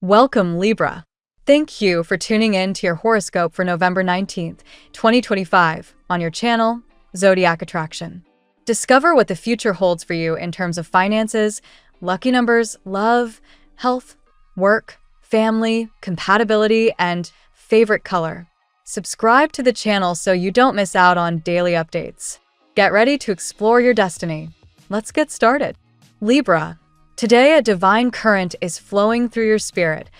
Welcome, Libra. Thank you for tuning in to your horoscope for November 19th, 2025, on your channel, Zodiac Attraction. Discover what the future holds for you in terms of finances, lucky numbers, love, health, work, family, compatibility, and favorite color. Subscribe to the channel so you don't miss out on daily updates. Get ready to explore your destiny. Let's get started. Libra. Today, a divine current is flowing through your spirit,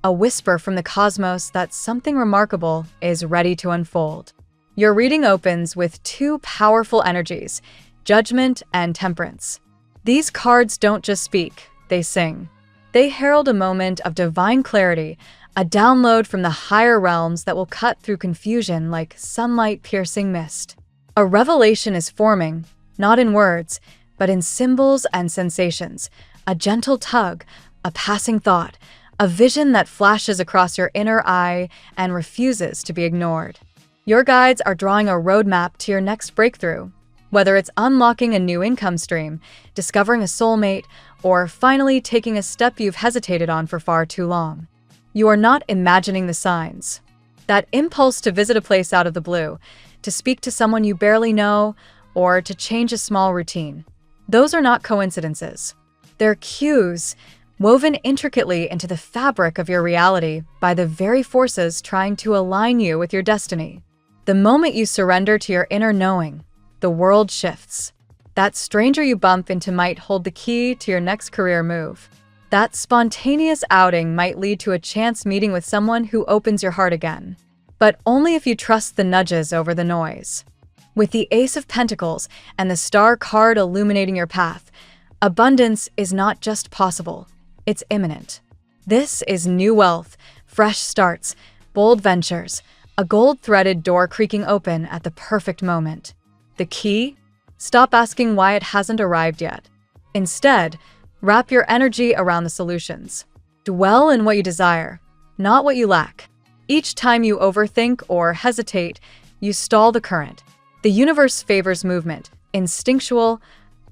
a whisper from the cosmos that something remarkable is ready to unfold. Your reading opens with two powerful energies, judgment and temperance. These cards don't just speak, they sing. They herald a moment of divine clarity, a download from the higher realms that will cut through confusion like sunlight-piercing mist. A revelation is forming, not in words, but in symbols and sensations. A gentle tug, a passing thought, a vision that flashes across your inner eye and refuses to be ignored. Your guides are drawing a roadmap to your next breakthrough, whether it's unlocking a new income stream, discovering a soulmate, or finally taking a step you've hesitated on for far too long. You are not imagining the signs. That impulse to visit a place out of the blue, to speak to someone you barely know, or to change a small routine. Those are not coincidences. They're cues woven intricately into the fabric of your reality by the very forces trying to align you with your destiny. The moment you surrender to your inner knowing, the world shifts. That stranger you bump into might hold the key to your next career move. That spontaneous outing might lead to a chance meeting with someone who opens your heart again. But only if you trust the nudges over the noise. With the Ace of Pentacles and the Star card illuminating your path, abundance is not just possible, it's imminent. This is new wealth, fresh starts, bold ventures, a gold-threaded door creaking open at the perfect moment. The key? Stop asking why it hasn't arrived yet. Instead, wrap your energy around the solutions. Dwell in what you desire, not what you lack. Each time you overthink or hesitate, you stall the current. The universe favors movement, instinctual,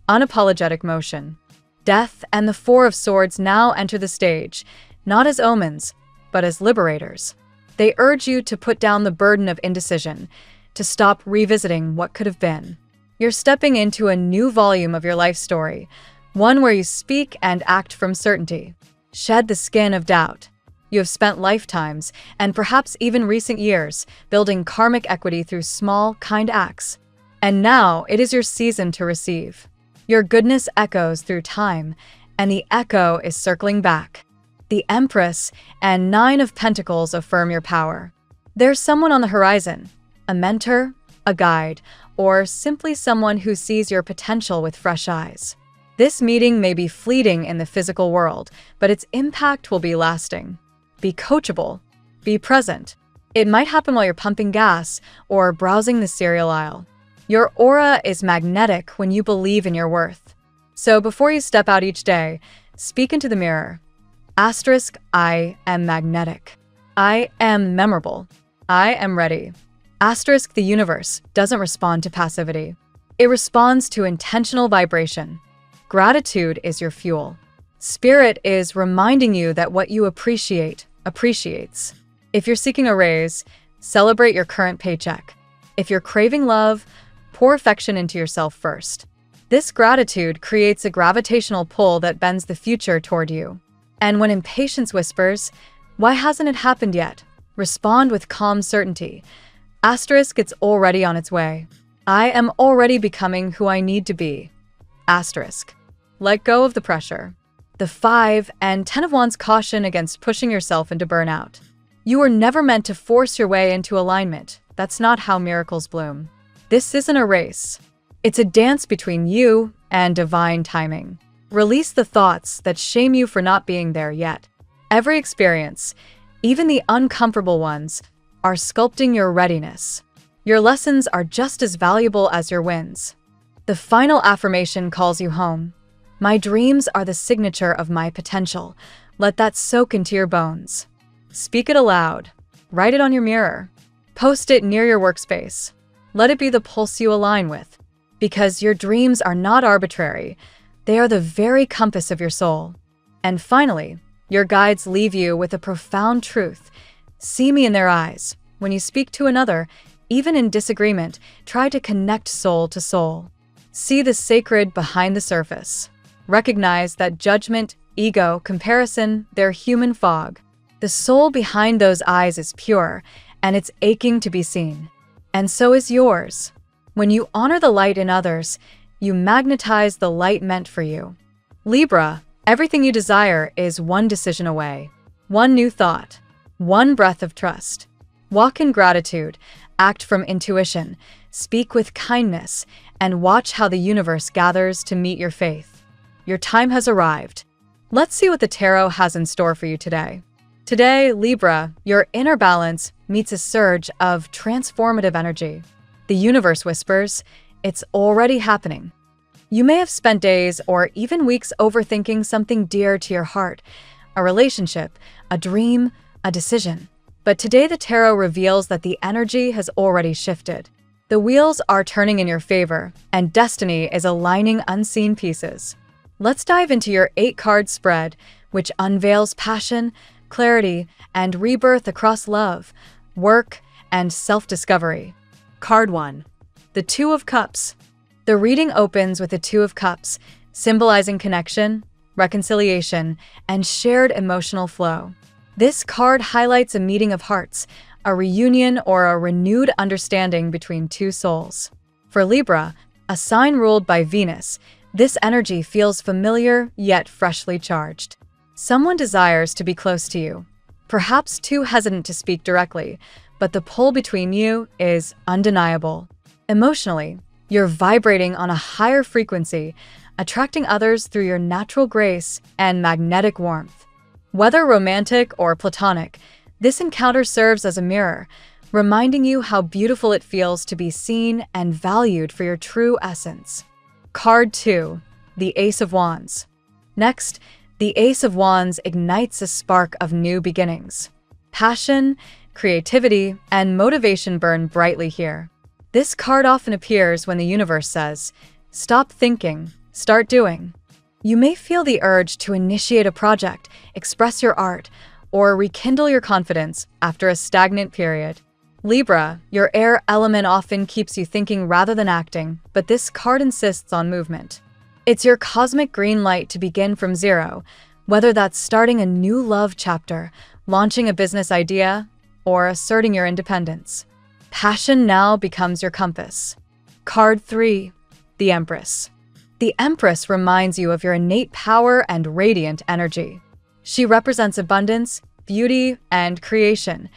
unapologetic motion. Death and the Four of Swords now enter the stage, not as omens, but as liberators. They urge you to put down the burden of indecision, to stop revisiting what could have been. You're stepping into a new volume of your life story, one where you speak and act from certainty. Shed the skin of doubt. You have spent lifetimes, and perhaps even recent years, building karmic equity through small, kind acts. And now it is your season to receive. Your goodness echoes through time, and the echo is circling back. The Empress and Nine of Pentacles affirm your power. There's someone on the horizon, a mentor, a guide, or simply someone who sees your potential with fresh eyes. This meeting may be fleeting in the physical world, but its impact will be lasting. Be coachable. Be present. It might happen while you're pumping gas or browsing the cereal aisle. Your aura is magnetic when you believe in your worth. So before you step out each day, speak into the mirror. Asterisk, I am magnetic. I am memorable. I am ready. Asterisk, the universe doesn't respond to passivity. It responds to intentional vibration. Gratitude is your fuel. Spirit is reminding you that what you appreciate appreciates. If you're seeking a raise, celebrate your current paycheck. If you're craving love, pour affection into yourself first. This gratitude creates a gravitational pull that bends the future toward you. And when impatience whispers, "Why hasn't it happened yet?" respond with calm certainty. Asterisk, it's already on its way. I am already becoming who I need to be. Asterisk. Let go of the pressure. The 5 and 10 of Wands caution against pushing yourself into burnout. You were never meant to force your way into alignment. That's not how miracles bloom. This isn't a race. It's a dance between you and divine timing. Release the thoughts that shame you for not being there yet. Every experience, even the uncomfortable ones, are sculpting your readiness. Your lessons are just as valuable as your wins. The final affirmation calls you home. My dreams are the signature of my potential. Let that soak into your bones. Speak it aloud. Write it on your mirror. Post it near your workspace. Let it be the pulse you align with. Because your dreams are not arbitrary. They are the very compass of your soul. And finally, Your guides leave you with a profound truth. See me in their eyes. When you speak to another, even in disagreement, try to connect soul to soul. See the sacred behind the surface. Recognize that judgment, ego, comparison, they're human fog. The soul behind those eyes is pure, and it's aching to be seen. And so is yours. When you honor the light in others, you magnetize the light meant for you. Libra, everything you desire is one decision away. One new thought. One breath of trust. Walk in gratitude, act from intuition, speak with kindness, and watch how the universe gathers to meet your faith. Your time has arrived. Let's see what the tarot has in store for you today. Today, Libra, your inner balance meets a surge of transformative energy. The universe whispers, it's already happening. You may have spent days or even weeks overthinking something dear to your heart, a relationship, a dream, a decision. But today the tarot reveals that the energy has already shifted. The wheels are turning in your favor, and destiny is aligning unseen pieces. Let's dive into your 8-card spread, which unveils passion, clarity, and rebirth across love, work, and self-discovery. Card 1. The Two of Cups. The reading opens with the Two of Cups, symbolizing connection, reconciliation, and shared emotional flow. This card highlights a meeting of hearts, a reunion or a renewed understanding between two souls. For Libra, a sign ruled by Venus, this energy feels familiar yet freshly charged. Someone desires to be close to you, perhaps too hesitant to speak directly, but the pull between you is undeniable. Emotionally, you're vibrating on a higher frequency, attracting others through your natural grace and magnetic warmth. Whether romantic or platonic, this encounter serves as a mirror, reminding you how beautiful it feels to be seen and valued for your true essence. Card 2. The Ace of Wands. Next, the Ace of Wands ignites a spark of new beginnings. Passion, creativity, and motivation burn brightly here. This card often appears when the universe says, "Stop thinking, start doing." You may feel the urge to initiate a project, express your art, or rekindle your confidence after a stagnant period. Libra, your air element often keeps you thinking rather than acting, but this card insists on movement. It's your cosmic green light to begin from zero, whether that's starting a new love chapter, launching a business idea, or asserting your independence. Passion now becomes your compass. Card 3. The Empress. The Empress reminds you of your innate power and radiant energy. She represents abundance, beauty, and creation,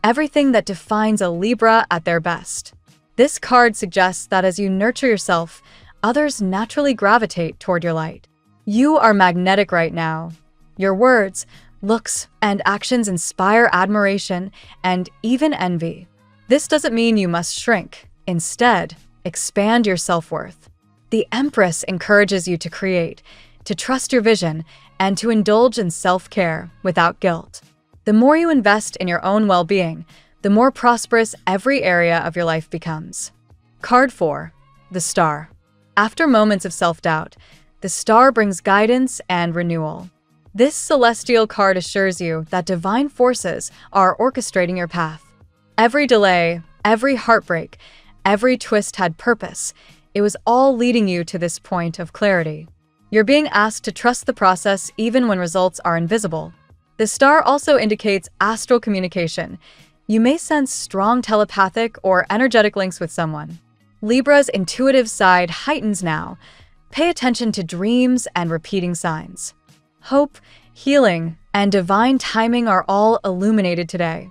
everything that defines a Libra at their best. This card suggests that as you nurture yourself, others naturally gravitate toward your light. You are magnetic right now. Your words, looks, and actions inspire admiration and even envy. This doesn't mean you must shrink. Instead, expand your self-worth. The Empress encourages you to create, to trust your vision, and to indulge in self-care without guilt. The more you invest in your own well-being, the more prosperous every area of your life becomes. Card 4. The Star. After moments of self-doubt, the Star brings guidance and renewal. This celestial card assures you that divine forces are orchestrating your path. Every delay, every heartbreak, every twist had purpose. It was all leading you to this point of clarity. You're being asked to trust the process even when results are invisible. The Star also indicates astral communication. You may sense strong telepathic or energetic links with someone. Libra's intuitive side heightens now. Pay attention to dreams and repeating signs. Hope, healing, and divine timing are all illuminated today.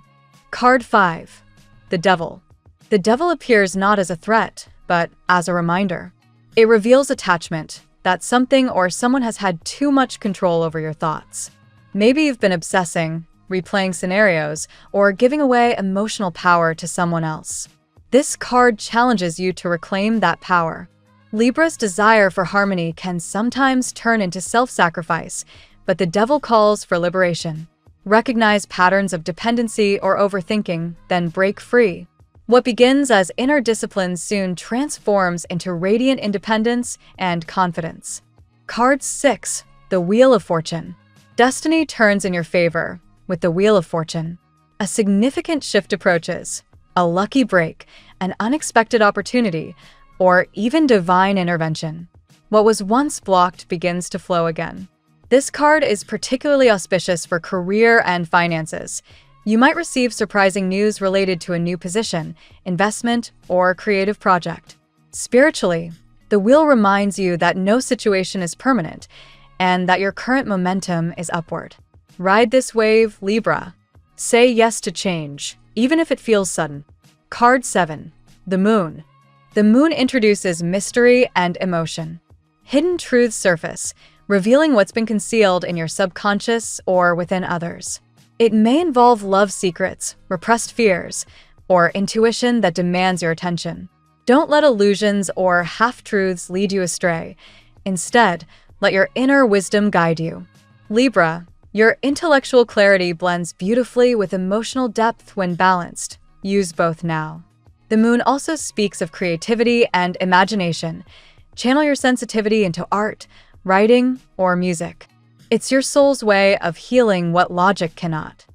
Card 5. The Devil. The Devil appears not as a threat, but as a reminder. It reveals attachment, that something or someone has had too much control over your thoughts. Maybe you've been obsessing, replaying scenarios, or giving away emotional power to someone else. This card challenges you to reclaim that power. Libra's desire for harmony can sometimes turn into self-sacrifice, but the Devil calls for liberation. Recognize patterns of dependency or overthinking, then break free. What begins as inner discipline soon transforms into radiant independence and confidence. Card 6. The Wheel of Fortune. Destiny turns in your favor with the Wheel of Fortune. A significant shift approaches, a lucky break, an unexpected opportunity, or even divine intervention. What was once blocked begins to flow again. This card is particularly auspicious for career and finances. You might receive surprising news related to a new position, investment, or creative project. Spiritually, the wheel reminds you that no situation is permanent and that your current momentum is upward. Ride this wave, Libra. Say yes to change, even if it feels sudden. Card 7. The Moon. The Moon introduces mystery and emotion. Hidden truths surface, revealing what's been concealed in your subconscious or within others. It may involve love secrets, repressed fears, or intuition that demands your attention. Don't let illusions or half-truths lead you astray. Instead, let your inner wisdom guide you. Libra, your intellectual clarity blends beautifully with emotional depth when balanced. Use both now. The Moon also speaks of creativity and imagination. Channel your sensitivity into art, writing, or music. It's your soul's way of healing what logic cannot.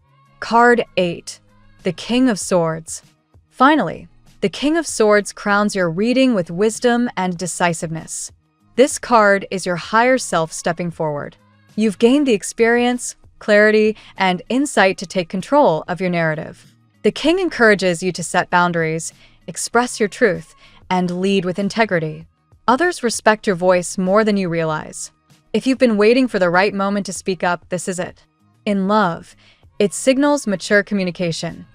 Card 8. The King of Swords. Finally, the King of Swords crowns your reading with wisdom and decisiveness. This card is your higher self stepping forward. You've gained the experience, clarity, and insight to take control of your narrative. The King encourages you to set boundaries, express your truth, and lead with integrity. Others respect your voice more than you realize. If you've been waiting for the right moment to speak up, this is it. In love, it signals mature communication.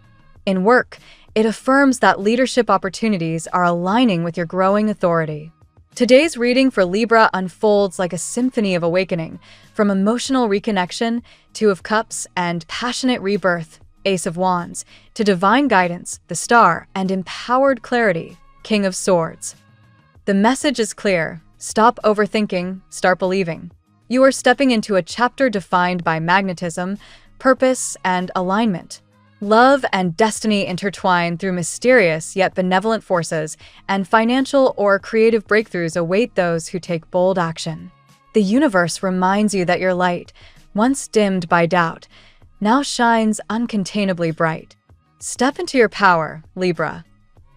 In work, it affirms that leadership opportunities are aligning with your growing authority. Today's reading for Libra unfolds like a symphony of awakening, from emotional reconnection, Two of Cups, and passionate rebirth, Ace of Wands, to divine guidance, the Star, and empowered clarity, King of Swords. The message is clear. Stop overthinking, start believing. You are stepping into a chapter defined by magnetism, purpose, and alignment. Love and destiny intertwine through mysterious yet benevolent forces, and financial or creative breakthroughs await those who take bold action. The universe reminds you that your light, once dimmed by doubt, now shines uncontainably bright. Step into your power, Libra.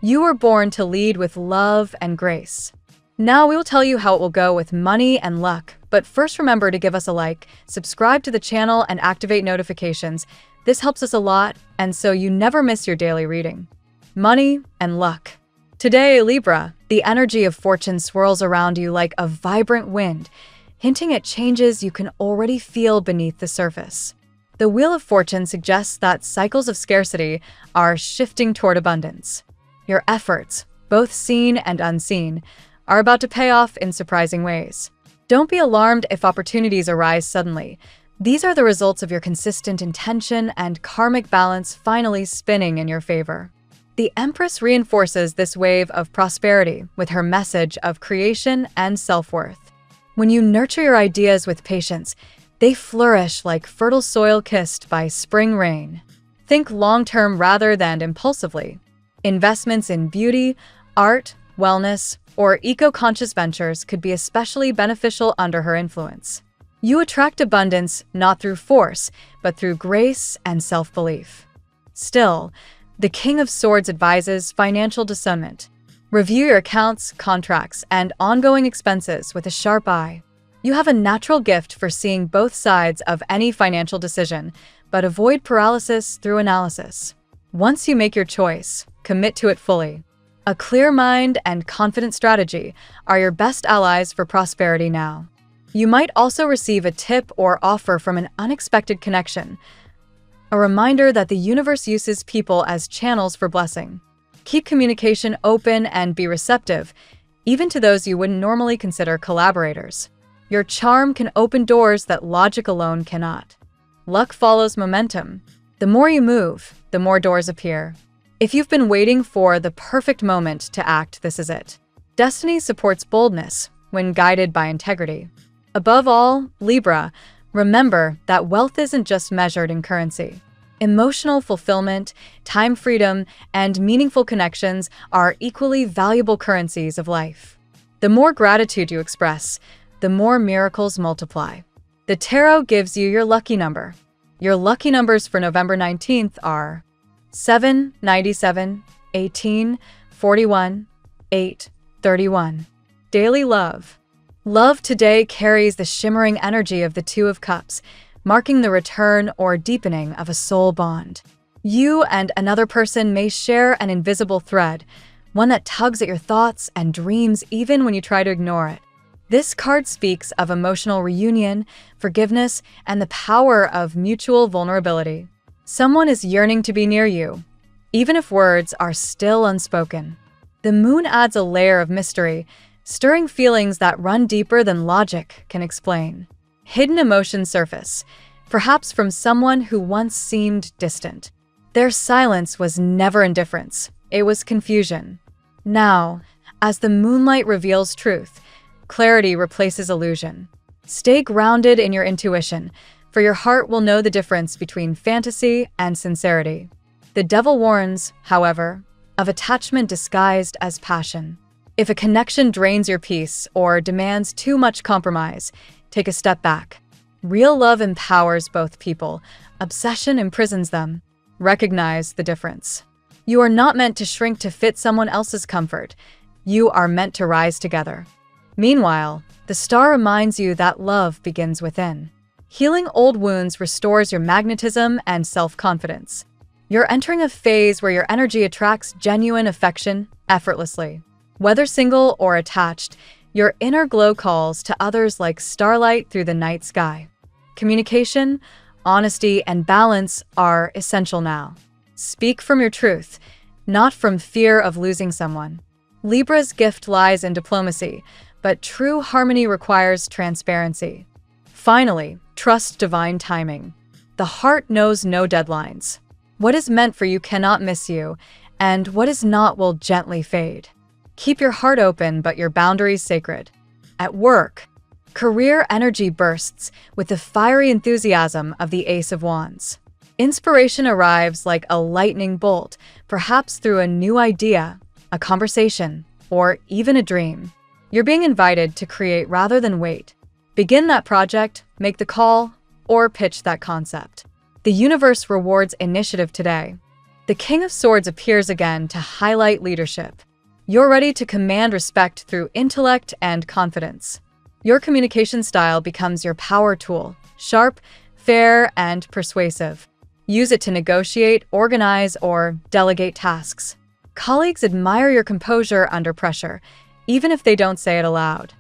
You were born to lead with love and grace. Now we will tell you how it will go with money and luck, but first remember to give us a like, subscribe to the channel, and activate notifications. This helps us a lot, and so you never miss your daily reading. Money and luck. Today, Libra, the energy of fortune swirls around you like a vibrant wind, hinting at changes you can already feel beneath the surface. The Wheel of Fortune suggests that cycles of scarcity are shifting toward abundance. Your efforts, both seen and unseen, are about to pay off in surprising ways. Don't be alarmed if opportunities arise suddenly. These are the results of your consistent intention and karmic balance finally spinning in your favor. The Empress reinforces this wave of prosperity with her message of creation and self-worth. When you nurture your ideas with patience, they flourish like fertile soil kissed by spring rain. Think long-term rather than impulsively. Investments in beauty, art, wellness, or eco-conscious ventures could be especially beneficial under her influence. You attract abundance not through force, but through grace and self-belief. Still, the King of Swords advises financial discernment. Review your accounts, contracts, and ongoing expenses with a sharp eye. You have a natural gift for seeing both sides of any financial decision, but avoid paralysis through analysis. Once you make your choice, commit to it fully. A clear mind and confident strategy are your best allies for prosperity now. You might also receive a tip or offer from an unexpected connection, a reminder that the universe uses people as channels for blessing. Keep communication open and be receptive, even to those you wouldn't normally consider collaborators. Your charm can open doors that logic alone cannot. Luck follows momentum. The more you move, the more doors appear. If you've been waiting for the perfect moment to act, this is it. Destiny supports boldness when guided by integrity. Above all, Libra, remember that wealth isn't just measured in currency. Emotional fulfillment, time freedom, and meaningful connections are equally valuable currencies of life. The more gratitude you express, the more miracles multiply. The tarot gives you your lucky number. Your lucky numbers for November 19th are 7, 97, 18, 41, 8, 31. Daily love. Love today carries the shimmering energy of the Two of Cups, marking the return or deepening of a soul bond. You and another person may share an invisible thread, one that tugs at your thoughts and dreams even when you try to ignore it. This card speaks of emotional reunion, forgiveness, and the power of mutual vulnerability. Someone is yearning to be near you, even if words are still unspoken. The moon adds a layer of mystery, stirring feelings that run deeper than logic can explain. Hidden emotions surface, perhaps from someone who once seemed distant. Their silence was never indifference, it was confusion. Now, as the moonlight reveals truth, clarity replaces illusion. Stay grounded in your intuition, for your heart will know the difference between fantasy and sincerity. The devil warns, however, of attachment disguised as passion. If a connection drains your peace or demands too much compromise, take a step back. Real love empowers both people. Obsession imprisons them. Recognize the difference. You are not meant to shrink to fit someone else's comfort. You are meant to rise together. Meanwhile, the star reminds you that love begins within. Healing old wounds restores your magnetism and self-confidence. You're entering a phase where your energy attracts genuine affection effortlessly. Whether single or attached, your inner glow calls to others like starlight through the night sky. Communication, honesty, and balance are essential now. Speak from your truth, not from fear of losing someone. Libra's gift lies in diplomacy, but true harmony requires transparency. Finally, trust divine timing. The heart knows no deadlines. What is meant for you cannot miss you, and what is not will gently fade. Keep your heart open, but your boundaries sacred. At work, career energy bursts with the fiery enthusiasm of the Ace of Wands. Inspiration arrives like a lightning bolt, perhaps through a new idea, a conversation, or even a dream. You're being invited to create rather than wait. Begin that project, make the call, or pitch that concept. The universe rewards initiative today. The King of Swords appears again to highlight leadership. You're ready to command respect through intellect and confidence. Your communication style becomes your power tool, sharp, fair, and persuasive. Use it to negotiate, organize, or delegate tasks. Colleagues admire your composure under pressure, even if they don't say it aloud.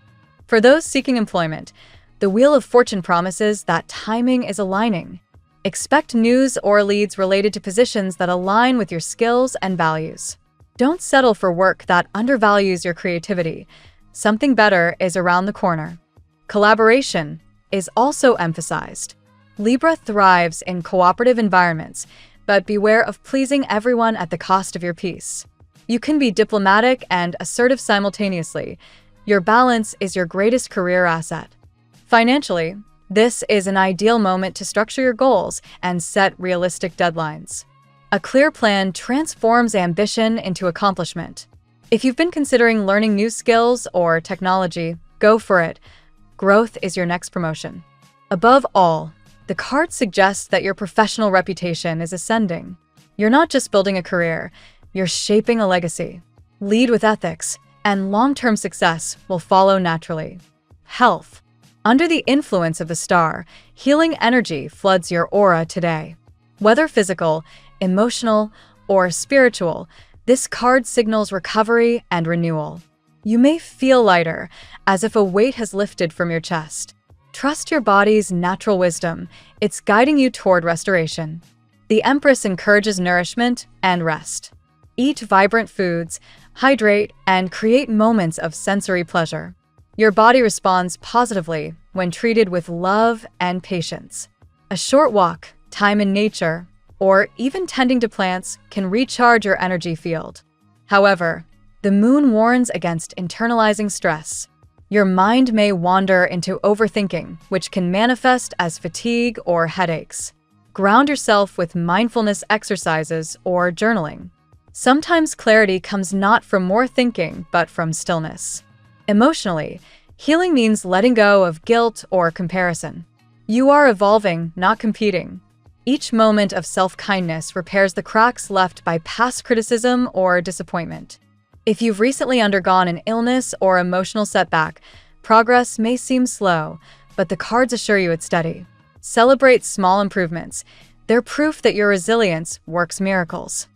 For those seeking employment, the Wheel of Fortune promises that timing is aligning. Expect news or leads related to positions that align with your skills and values. Don't settle for work that undervalues your creativity. Something better is around the corner. Collaboration is also emphasized. Libra thrives in cooperative environments, but beware of pleasing everyone at the cost of your peace. You can be diplomatic and assertive simultaneously. Your balance is your greatest career asset. Financially, this is an ideal moment to structure your goals and set realistic deadlines. A clear plan transforms ambition into accomplishment. If you've been considering learning new skills or technology, go for it. Growth is your next promotion. Above all, the card suggests that your professional reputation is ascending. You're not just building a career, you're shaping a legacy. Lead with ethics, and long-term success will follow naturally. Health. Under the influence of the star, healing energy floods your aura today. Whether physical, emotional, or spiritual, this card signals recovery and renewal. You may feel lighter, as if a weight has lifted from your chest. Trust your body's natural wisdom. It's guiding you toward restoration. The Empress encourages nourishment and rest. Eat vibrant foods, hydrate, and create moments of sensory pleasure. Your body responds positively when treated with love and patience. A short walk, time in nature, or even tending to plants can recharge your energy field. However, the moon warns against internalizing stress. Your mind may wander into overthinking, which can manifest as fatigue or headaches. Ground yourself with mindfulness exercises or journaling. Sometimes clarity comes not from more thinking, but from stillness. Emotionally, healing means letting go of guilt or comparison. You are evolving, not competing. Each moment of self-kindness repairs the cracks left by past criticism or disappointment. If you've recently undergone an illness or emotional setback, progress may seem slow, but the cards assure you it's steady. Celebrate small improvements. They're proof that your resilience works miracles.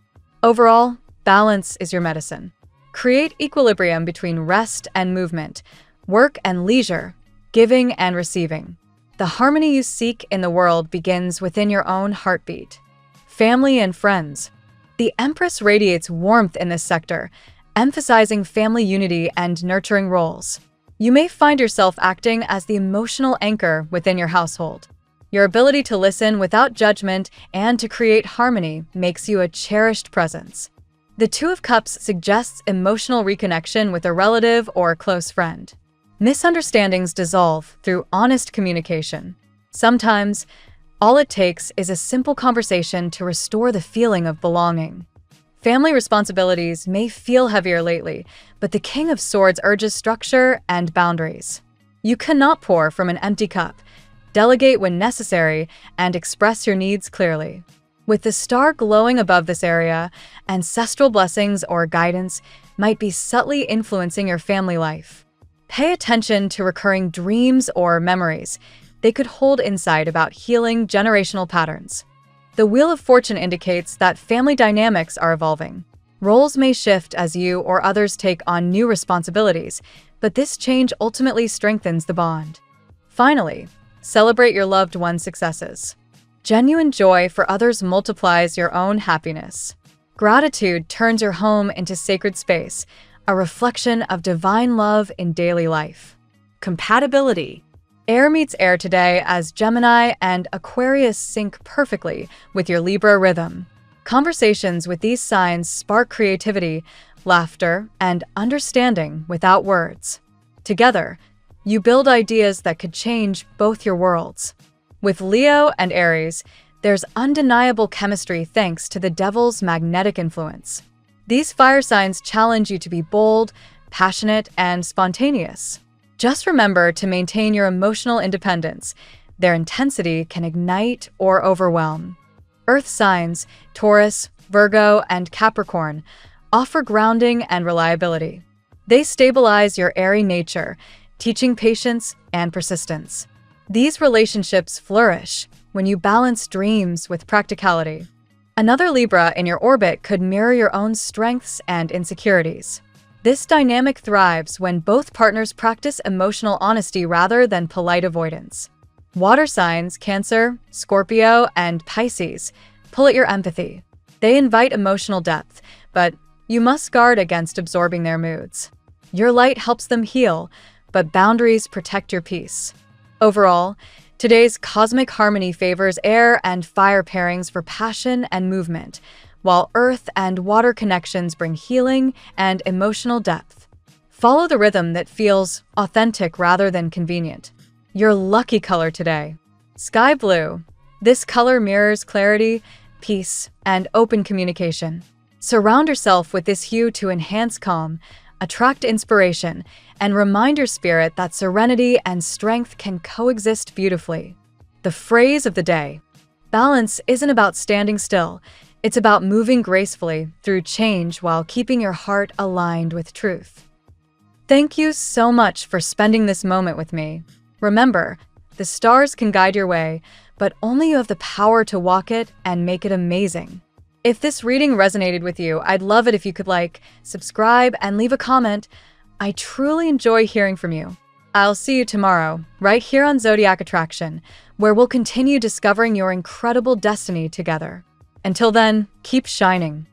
Overall, balance is your medicine. Create equilibrium between rest and movement, work and leisure, giving and receiving. The harmony you seek in the world begins within your own heartbeat. Family and friends. The Empress radiates warmth in this sector, emphasizing family unity and nurturing roles. You may find yourself acting as the emotional anchor within your household. Your ability to listen without judgment and to create harmony makes you a cherished presence. The Two of Cups suggests emotional reconnection with a relative or close friend. Misunderstandings dissolve through honest communication. Sometimes, all it takes is a simple conversation to restore the feeling of belonging. Family responsibilities may feel heavier lately, but the King of Swords urges structure and boundaries. You cannot pour from an empty cup. Delegate when necessary and express your needs clearly. With the star glowing above this area, ancestral blessings or guidance might be subtly influencing your family life. Pay attention to recurring dreams or memories. They could hold insight about healing generational patterns. The Wheel of Fortune indicates that family dynamics are evolving. Roles may shift as you or others take on new responsibilities, but this change ultimately strengthens the bond. Finally, celebrate your loved one's successes. Genuine joy for others multiplies your own happiness. Gratitude turns your home into sacred space, a reflection of divine love in daily life. Compatibility. Air meets air today as Gemini and Aquarius sync perfectly with your Libra rhythm. Conversations with these signs spark creativity, laughter, and understanding without words. Together, you build ideas that could change both your worlds. With Leo and Aries, there's undeniable chemistry thanks to the Devil's magnetic influence. These fire signs challenge you to be bold, passionate, and spontaneous. Just remember to maintain your emotional independence. Their intensity can ignite or overwhelm. Earth signs, Taurus, Virgo, and Capricorn, offer grounding and reliability. They stabilize your airy nature, teaching patience and persistence. These relationships flourish when you balance dreams with practicality. Another Libra in your orbit could mirror your own strengths and insecurities. This dynamic thrives when both partners practice emotional honesty rather than polite avoidance. Water signs, Cancer, Scorpio, and Pisces, pull at your empathy. They invite emotional depth, but you must guard against absorbing their moods. Your light helps them heal, but boundaries protect your peace. Overall, today's cosmic harmony favors air and fire pairings for passion and movement, while earth and water connections bring healing and emotional depth. Follow the rhythm that feels authentic rather than convenient. Your lucky color today: sky blue. This color mirrors clarity, peace, and open communication. Surround yourself with this hue to enhance calm, attract inspiration, and remind your spirit that serenity and strength can coexist beautifully. The phrase of the day: balance isn't about standing still. It's about moving gracefully through change while keeping your heart aligned with truth. Thank you so much for spending this moment with me. Remember, the stars can guide your way, but only you have the power to walk it and make it amazing. If this reading resonated with you, I'd love it if you could like, subscribe, and leave a comment. I truly enjoy hearing from you. I'll see you tomorrow, right here on Zodiac Attraction, where we'll continue discovering your incredible destiny together. Until then, keep shining.